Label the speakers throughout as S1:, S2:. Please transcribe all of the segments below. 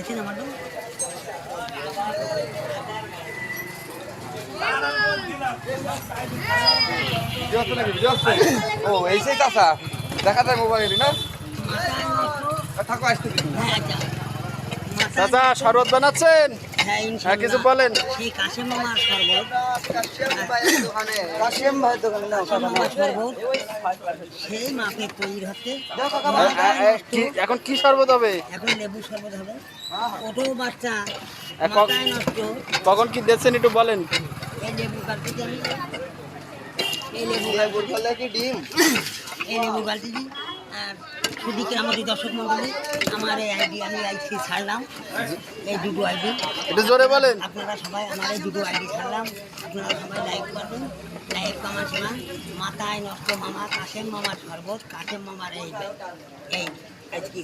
S1: আছেন আমার
S2: ও এই সেই চাষা দেখা যায় মোবাইল না থাকো আসতে চাচা শরবত বানাচ্ছেন? হ্যাঁ কিছু বলেন।
S1: সেই কাশেম মামার শরবত,
S2: কাশেম ভাই দোকানে নাও
S1: শরবত সেই মাপে তৈরি হচ্ছে।
S2: এখন কি শরবত হবে?
S1: এখন লেবু শরবত হবে। ছোট বাচ্চা মাথায় নষ্ট।
S2: কখন কি দিচ্ছেন একটু বলেন।
S1: এই লেবু কাটতে আমি এই লেবু বালতি দিই। আর সুদিকে আমাদের দর্শক মন্ডলী আমার এই আইডি আমি আইসি ছাড়লাম, এই দুটো আইডি
S2: একটু জোরে বলেন।
S1: আপনারা সবাই আমার এই দুটো আইডি ছাড়লাম, আপনারা সবাই লাইক করবেন। লাইক কমেন্ট শোনান। মাথায় নষ্ট মামা কাশেম মামার শরবত, কাশেম মামার এই আজকে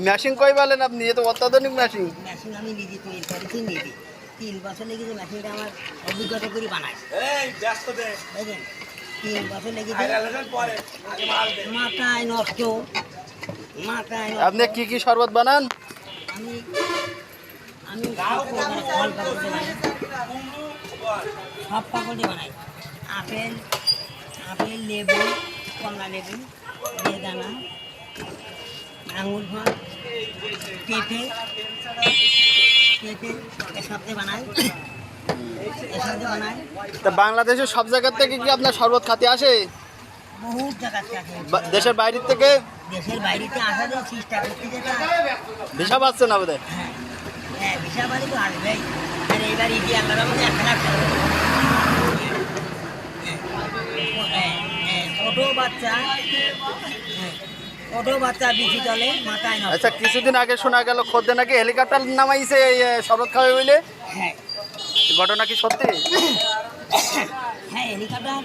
S2: মেশিন কই বলেন আপনি? এ তো অত্যাধুনিক মেশিন।
S1: মেশিন আমি নিজে তৈরি করেছি নিজে। 3 বছর লেগেছে মেশিনটা আমার অভিজ্ঞতা করে বানাই। বুঝলেন? 3 বছর লেগেছে। মাথায় নষ্ট মাথায় নষ্ট।
S2: আপনি কি কি শরবত বানান?
S1: আমি আমি ফল পাকড়ে বানাই, সব পাকড়ে বানাই। আপেল আপেল লেবু, কমলা লেবু, বেদানা, আঙুর ফল, পেঁপে পেঁপে এসব দিয়ে বানাই, এসব দিয়ে বানাই।
S2: তা বাংলাদেশের সব জায়গা থেকে কি আপনার শরবত খাতে আসে?
S1: বহুত জায়গার থেকে
S2: দেশের বাইরের থেকে?
S1: দেশের বাইরেতে আসা দিয়ে চেষ্টা করতে যেটা।
S2: ভিসা পাচ্ছেন না বোধহয়?
S1: হ্যাঁ হ্যাঁ, বিশাল বাড়ি তো আসবেই। আর এইবার ঈদে আল্লাহর রহমতে 1 লাখ ছোট বাচ্চা বিচি চলে মাথায় নষ্ট।
S2: আচ্ছা কিছুদিন আগে শোনা গেল খদ্দে নাকি হেলিকপ্টার নামাইছে এই শরবত খাবে বলে,
S1: হ্যাঁ
S2: ঘটনা কি সত্যি?
S1: হ্যাঁ, হেলিকপ্টার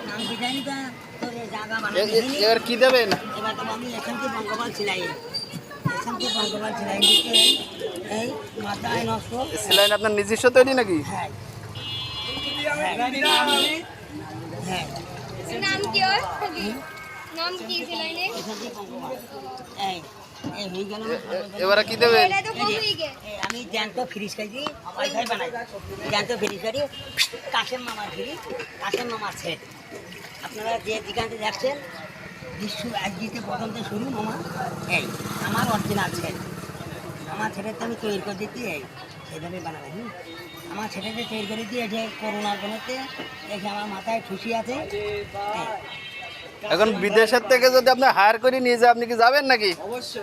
S1: নাম ডিজাইন কা তো জায়গা বানাই।
S2: এবার কি দেবেন?
S1: এবার তো আমি এখানকে বঙ্গবল ছিলাই, এখানকে বঙ্গবল ছিলাই দিতে এই মাথায় নষ্ট।
S2: সেলাইন আপনার নিজস্ব তৈরি নাকি?
S1: হ্যাঁ হ্যাঁ,
S3: নাম কি ওর? নাম কি সিলাইনে?
S1: এখানকে বঙ্গবল। এই এই হয়ে গেল।
S2: এবারে কি দেবেন?
S3: এটা তো কমই গে।
S1: আমি জ্যান্ত ফ্রিজ খাইছি, ওয়াইফাই বানাই। জ্যান্ত ফ্রিজ খাই কাশেম মামার ফ্রিজ, কাশেম মামার সেট। আপনারা যে দোকানটি দেখছেন বিশ্ব একদিকে প্রথমতে শুরু মামা, এই আমার অরিজিনাল সেট। আমার সেটাতে আমি তৈরি করে দিচ্ছি, এই সেভাবে বানাবো। আমার সেটাতে তৈরি করে দিয়ে যে করোনার জন্যতে দেখে আমার মাথায় খুশি আছে।
S2: এখন বিদেশের থেকে যদি আপনি হায়ার করে নিয়ে যায় আপনি কি যাবেন নাকি?